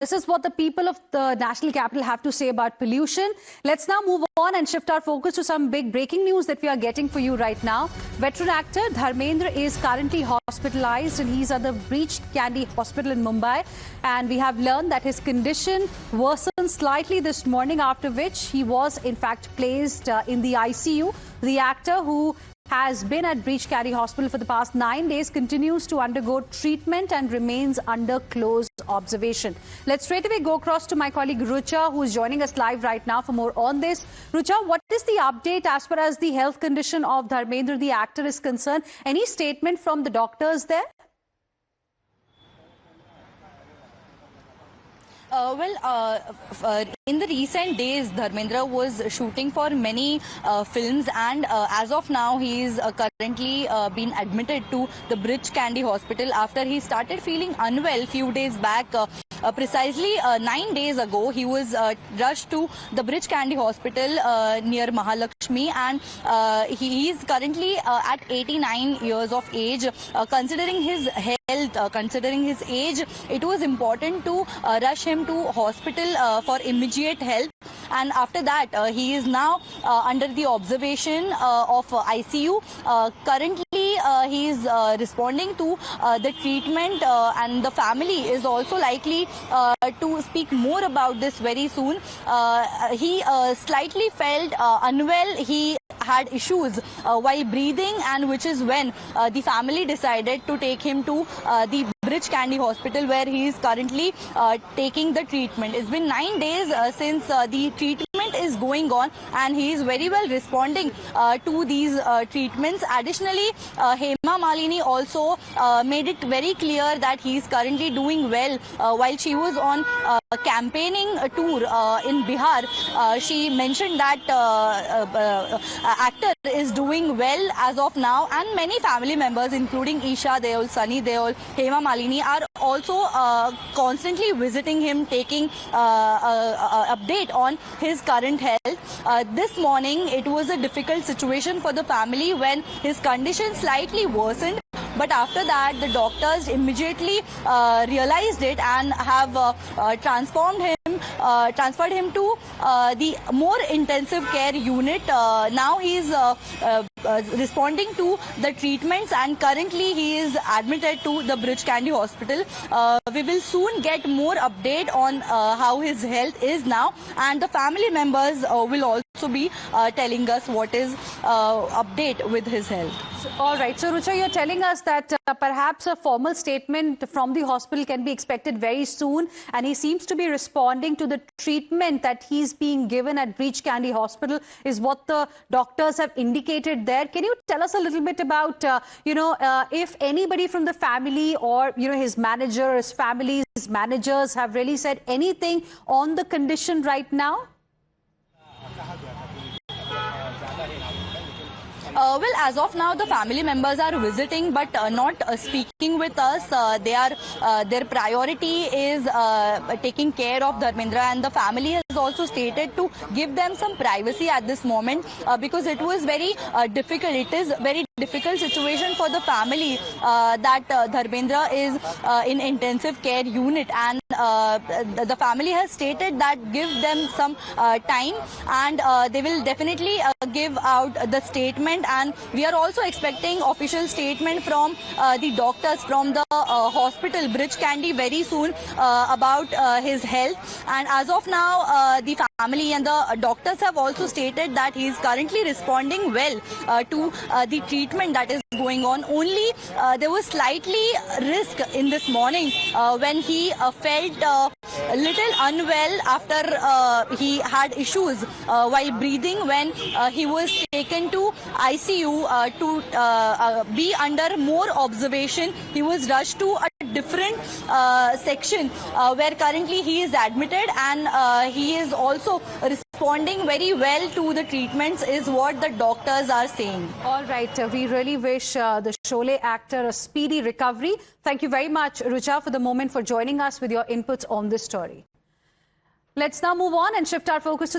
This is what the people of the national capital have to say about pollution. Let's now move on and shift our focus to some big breaking news that we are getting for you right now. Veteran actor Dharmendra is currently hospitalized and he's at the Breach Candy Hospital in Mumbai. And we have learned that his condition worsened slightly this morning, after which he was in fact placed in the ICU. The actor, who has been at Breach Candy Hospital for the past 9 days, continues to undergo treatment and remains under close observation. Let's straight away go across to my colleague Rucha, who is joining us live right now for more on this. Rucha, what is the update as far as the health condition of Dharmendra, the actor, is concerned? Any statement from the doctors there? In the recent days, Dharmendra was shooting for many films, and as of now, he is currently been admitted to the Breach Candy Hospital after he started feeling unwell few days back. Precisely 9 days ago, he was rushed to the Breach Candy Hospital near Mahalakshmi, and he is currently at 89 years of age. Considering his health, considering his age, it was important to rush him to hospital for immediate help. And after that, he is now under the observation of ICU. Currently, he is responding to the treatment, and the family is also likely to speak more about this very soon. He slightly felt unwell. He had issues while breathing, and which is when the family decided to take him to the Breach Candy Hospital, where he is currently taking the treatment. It's been 9 days since the treatment is going on, and he is very well responding to these treatments. Additionally, Hema Malini also made it very clear that he is currently doing well. While she was on a campaigning tour in Bihar, she mentioned that actor is doing well as of now, and many family members, including Isha Deol, Sunny Deol, Hema Malini, are also constantly visiting him, taking update on his current health. This morning, it was a difficult situation for the family when his condition slightly worsened. But after that, the doctors immediately realized it and have transferred him to the more intensive care unit. Now he is responding to the treatments, and currently he is admitted to the Breach Candy Hospital. We will soon get more update on how his health is now, and the family members will also be telling us what is update with his health. All right. So, Rucha, you're telling us that perhaps a formal statement from the hospital can be expected very soon, and he seems to be responding to the treatment that he's being given at Breach Candy Hospital, is what the doctors have indicated there. Can you tell us a little bit about, if anybody from the family or, his manager, his family's managers have really said anything on the condition right now? Well, as of now, the family members are visiting, but not speaking with us. Their priority is taking care of Dharmendra, and the family has also stated to give them some privacy at this moment, because it was very difficult. It is very difficult situation for the family that Dharmendra is in intensive care unit, and the family has stated that give them some time, and they will definitely give out the statement. And we are also expecting official statement from the doctors from the hospital Breach Candy very soon about his health. And as of now, the family and the doctors have also stated that he is currently responding well to the treatment that is going on. Only there was slightly risk in this morning when he felt a little unwell after he had issues while breathing, when he was taken to ICU to be under more observation. He was rushed to a different section where currently he is admitted, and he is also responding very well to the treatments, is what the doctors are saying. All right. We really wish the Sholay actor a speedy recovery. Thank you very much, Rucha, for the moment, for joining us with your inputs on this story. Let's now move on and shift our focus to the